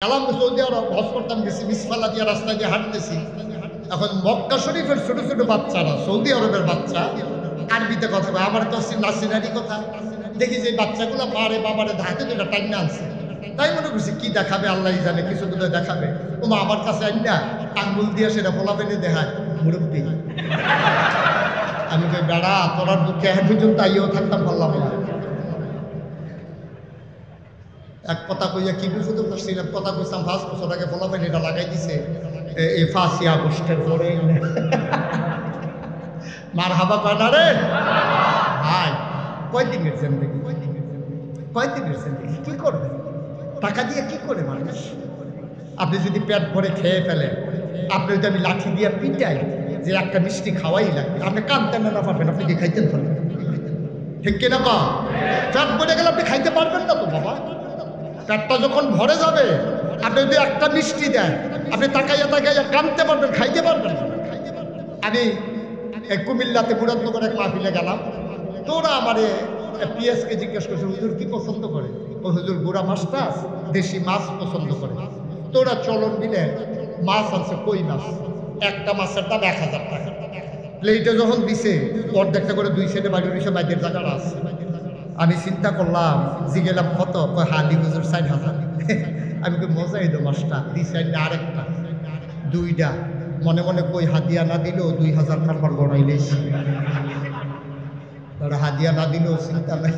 গেলাম সৌদি আরব, হজ করতাম, গেছি মিসফালা দিয়ে রাস্তা দিয়ে হাঁটতেছি। এখন মক্কা শরীফের ছোট ছোট বাচ্চারা, সৌদি আরবের বাচ্চা, আরবিতে কথা বলে। আমার কাছে নাসিনারি কথা দেখি যে বাচ্চাগুলো মারে বাবারে ধাতে যেটা টাইম আনছে, তাই মনে করছি কি দেখাবে আল্লাহ জানে, কিছু তো দেখাবে। ওমা আমার কাছে আইনা আঙ্গুল দিয়ে সেটা ফোলাফেলে দেখায় মুরব্বী। আমি কই বেড়া তোরার দুঃখে এখন পর্যন্ত আইও থাকতাম পারলাম না। এক কথা কইয়া কি বুঝতে পারছিলাম, কথা কইতাম 5 বছর আগে ফলাফেল এটা লাগাই দিছে এই 5 আগস্টের পরে। মার হাবা পানা রে ভাই, কয়দিনের জিন্দেগি, কয়দিনের জিন্দেগি, কি করবে টাকা দিয়ে, কি করে মানুষ? আপনি যদি পেট ভরে খেয়ে ফেলেন, আপনি যদি আমি লাঠি দিয়ে পিটাই যে একটা মিষ্টি খাওয়াই লাগবে, আপনি কাঁদতেন না পারবেন, আপনি কি খাইতেন পারবেন? ঠিক কিনা বা? পেট ভরে গেলে আপনি খাইতে পারবেন না তো বাবা। পেটটা যখন ভরে যাবে, আপনি যদি একটা মিষ্টি দেন, আপনি তাকাইয়া তাকাইয়া কাঁদতে পারবেন, খাইতে পারবেন না। আমি কুমিল্লাতে মুরাদনগর এক মাহফিলে গেলাম, তো ওরা আমার পিএসকে জিজ্ঞেস করছে হুজুর কি পছন্দ করে? ও হুজুর গুড়া মাছটা দেশি মাছ পছন্দ করে। তো ওরা চলন দিলে মাছ আনছে, কই মাছ, একটা মাছের দাম 1000 টাকা। প্লেটে যখন দিছে অর্ধেকটা করে 2 সাইডে বাড়ি রয়েছে, বাইরের জায়গাটা আছে। আমি চিন্তা করলাম, জিগেলাম কত? হালি হুজুর 4000। আমি কই মজা এই তো মাছটা দিছে না, আরেকটা 2টা। মনে মনে কই হাদিয়া না দিলেও 2000 কারবার গড়াইলেছি, হাদিয়া না দিলেও চিন্তা নাই।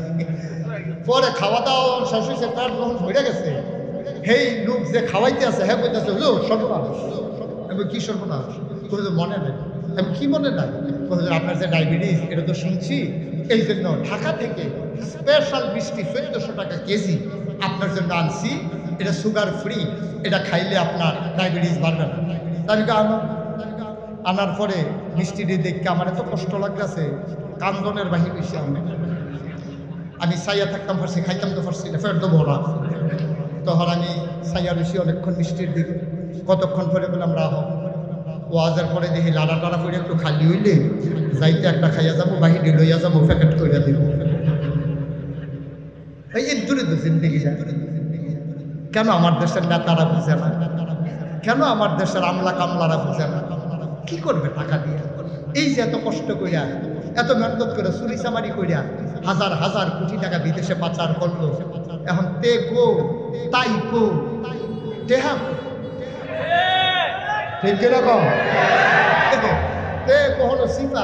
পরে খাওয়া দাওয়া শেষ হয়েছে, পেট যখন ভরে গেছে, হেই লোক যে খাওয়াইতে আছে হ্যাঁ কইতেছে হুজুর সর্বনাশ। আমি কি সর্বনাশ? মনে নেই। আমি কি মনে নাই? আপনার যে ডায়াবেটিস এটা তো শুনছি, এই জন্য ঢাকা থেকে স্পেশাল মিষ্টি 1400 টাকা কেজি আপনার জন্য আনছি, এটা সুগার ফ্রি, এটা খাইলে আপনার ডায়াবেটিস বাড়বে না। তাই আনার পরে মিষ্টিটি দেখতে আমার এত কষ্ট লাগতেছে, কান্দনের বাহির হয়েছে। আমি সাইয়া থাকতাম পারছি, খাইতাম তো পারছি না, ফের তো ভরা। তখন আমি সাইয়া রয়েছি অনেকক্ষণ মিষ্টির দিকে। কতক্ষণ পরে বললাম রাহ, ওয়াজের পরে দেখি লাড়া টাড়া করে একটু খালি হইলে যাইতে একটা খাইয়া যাবো, বাহিরে লইয়া যাবো, প্যাকেট করে দিব। এই দূরে তো জিন্দেগি যায়। কেন আমার দেশের নেতারা বুঝে না? কেন আমার দেশের আমলা কামলারা বুঝে না? কি করবে টাকা দিয়ে? এই যে এত কষ্ট করিয়া, এত মেহনত করে, চুরি চামারি করিয়া হাজার হাজার কোটি টাকা বিদেশে পাচার করলো, এখন তে কো তাই কো টেহা ঠিক কিরকম তে কখনো সিফা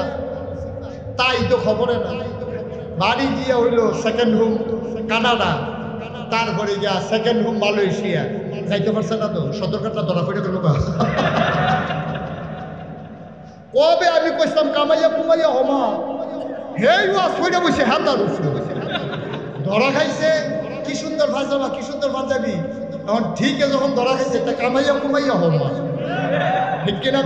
তাই তো খবরে না। বাড়ি গিয়া হইল সেকেন্ড হোম কানাডা, তারপরে গিয়া সেকেন্ড হোম মালয়েশিয়া, যাইতে পারছে না তো, সতর্কতা ধরা পড়ে গেল। কবে আমি কইতাম কামাইয়া কুমাইয়া হমা, হেই ওয়া বসে হাতা ধরা খাইছে। কি সুন্দর ভাজাবা, কি সুন্দর ভাজাবি, এখন ঠিক যখন ধরা খাইছে তা কামাইয়া কুমাইয়া হমা, ঠিক কিনা?